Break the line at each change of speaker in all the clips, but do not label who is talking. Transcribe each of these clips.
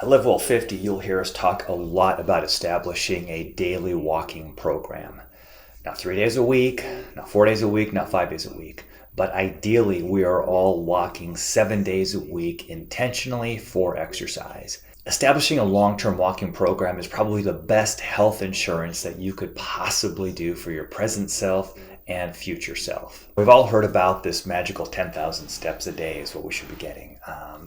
At Live Well 50, you'll hear us talk a lot about establishing a daily walking program. Not 3 days a week, not 4 days a week, not 5 days a week, but ideally we are all walking 7 days a week intentionally for exercise. Establishing a long-term walking program is probably the best health insurance that you could possibly do for your present self and future self. We've all heard about this magical 10,000 steps a day is what we should be getting.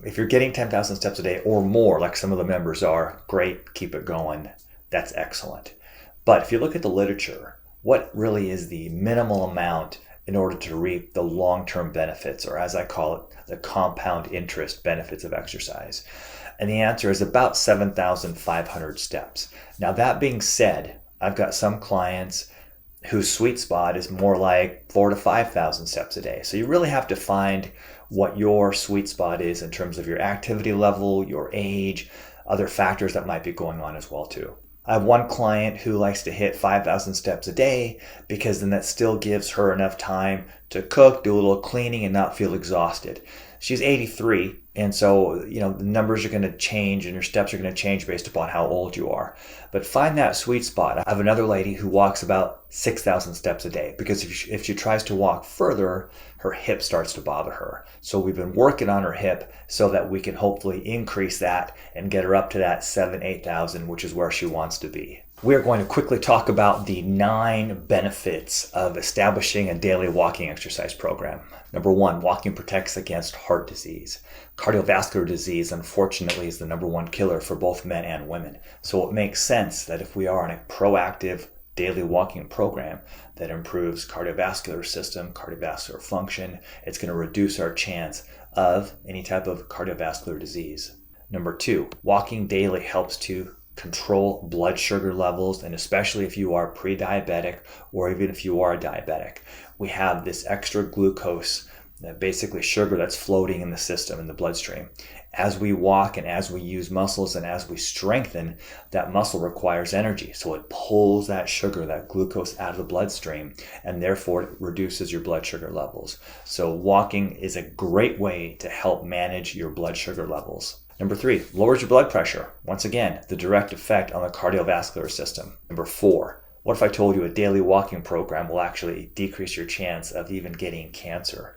If you're getting 10,000 steps a day or more, like some of the members are, great, keep it going. That's excellent. But if you look at the literature, what really is the minimal amount in order to reap the long-term benefits, or as I call it, the compound interest benefits of exercise? And the answer is about 7,500 steps. Now, that being said, I've got some clients whose sweet spot is more like 4,000 to 5,000 steps a day. So you really have to find what your sweet spot is in terms of your activity level, your age, other factors that might be going on as well too. I have one client who likes to hit 5,000 steps a day because then that still gives her enough time to cook, do a little cleaning, and not feel exhausted. She's 83, and so the numbers are going to change and your steps are going to change based upon how old you are. But find that sweet spot. I have another lady who walks about 6,000 steps a day because if she tries to walk further, her hip starts to bother her. So we've been working on her hip so that we can hopefully increase that and get her up to that 7,000, 8,000, which is where she wants to be. We are going to quickly talk about the 9 benefits of establishing a daily walking exercise program. Number 1, walking protects against heart disease. Cardiovascular disease, unfortunately, is the number 1 killer for both men and women. So it makes sense that if we are on a proactive daily walking program that improves cardiovascular system, cardiovascular function, it's going to reduce our chance of any type of cardiovascular disease. Number 2, walking daily helps to control blood sugar levels, and especially if you are pre-diabetic or even if you are a diabetic. We have this extra glucose, basically sugar that's floating in the system, in the bloodstream. As we walk and as we use muscles and as we strengthen, that muscle requires energy. So it pulls that sugar, that glucose out of the bloodstream, and therefore it reduces your blood sugar levels. So walking is a great way to help manage your blood sugar levels. Number 3, lowers your blood pressure. Once again, the direct effect on the cardiovascular system. Number 4, what if I told you a daily walking program will actually decrease your chance of even getting cancer?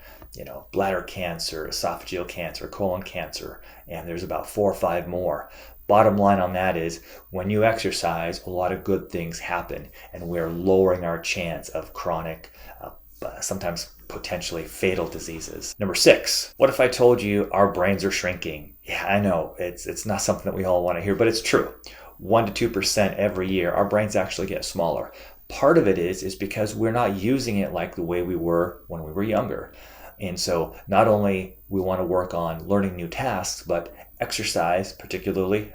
Bladder cancer, esophageal cancer, colon cancer, and there's about 4 or 5 more. Bottom line on that is when you exercise, a lot of good things happen, and we're lowering our chance of chronic, sometimes potentially fatal diseases. Number 6, what if I told you our brains are shrinking? Yeah, I know it's not something that we all want to hear, but it's true. 1% to 2% every year, our brains actually get smaller. Part of it is because we're not using it like the way we were when we were younger. And so not only we want to work on learning new tasks, but exercise, particularly,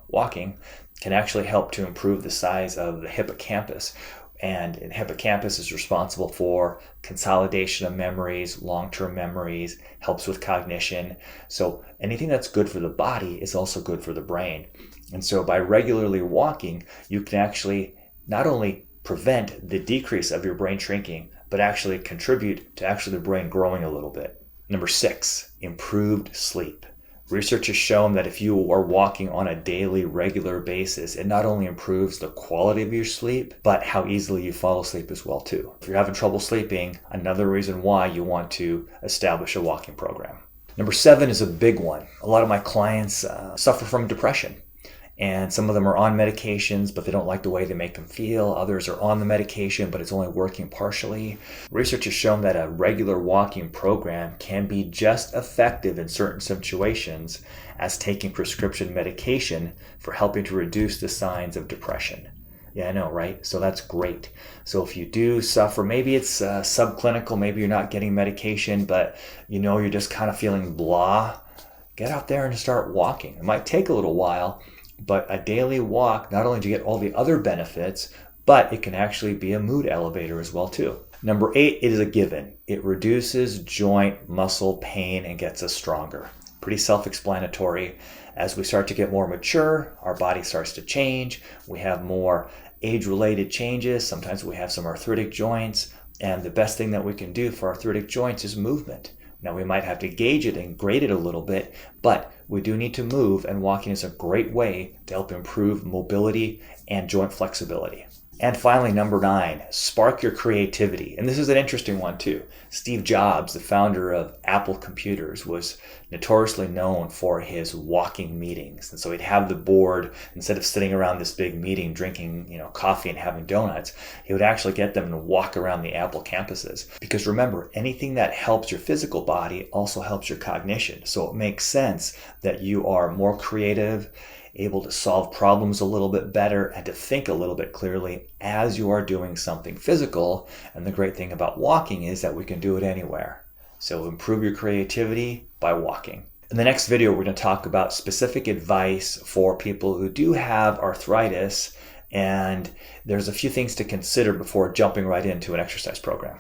walking, can actually help to improve the size of the hippocampus. And hippocampus is responsible for consolidation of memories, long-term memories, helps with cognition. So anything that's good for the body is also good for the brain. And so by regularly walking, you can actually not only prevent the decrease of your brain shrinking, but actually contribute to actually the brain growing a little bit. Number 6, improved sleep. Research has shown that if you are walking on a daily, regular basis, it not only improves the quality of your sleep, but how easily you fall asleep as well too. If you're having trouble sleeping, another reason why you want to establish a walking program. Number 7 is a big one. A lot of my clients suffer from depression. And some of them are on medications, but they don't like the way they make them feel. Others are on the medication, but it's only working partially. Research has shown that a regular walking program can be just effective in certain situations as taking prescription medication for helping to reduce the signs of depression. Yeah, I know, right? So that's great. So if you do suffer, maybe it's subclinical, maybe you're not getting medication, but you're just kind of feeling blah, get out there and start walking. It might take a little while, but a daily walk, not only do you get all the other benefits, but it can actually be a mood elevator as well too. Number 8, it is a given. It reduces joint muscle pain and gets us stronger. Pretty self-explanatory. As we start to get more mature, our body starts to change. We have more age-related changes. Sometimes we have some arthritic joints. And the best thing that we can do for arthritic joints is movement. Now we might have to gauge it and grade it a little bit, but we do need to move, and walking is a great way to help improve mobility and joint flexibility. And finally, number 9, spark your creativity. And this is an interesting one too. Steve Jobs, the founder of Apple Computers, was notoriously known for his walking meetings. And so he'd have the board, instead of sitting around this big meeting drinking, coffee and having donuts, he would actually get them to walk around the Apple campuses. Because remember, anything that helps your physical body also helps your cognition. So it makes sense that you are more creative, able to solve problems a little bit better, and to think a little bit clearly as you are doing something physical. And the great thing about walking is that we can do it anywhere. So improve your creativity by walking. In the next video, we're going to talk about specific advice for people who do have arthritis, and there's a few things to consider before jumping right into an exercise program.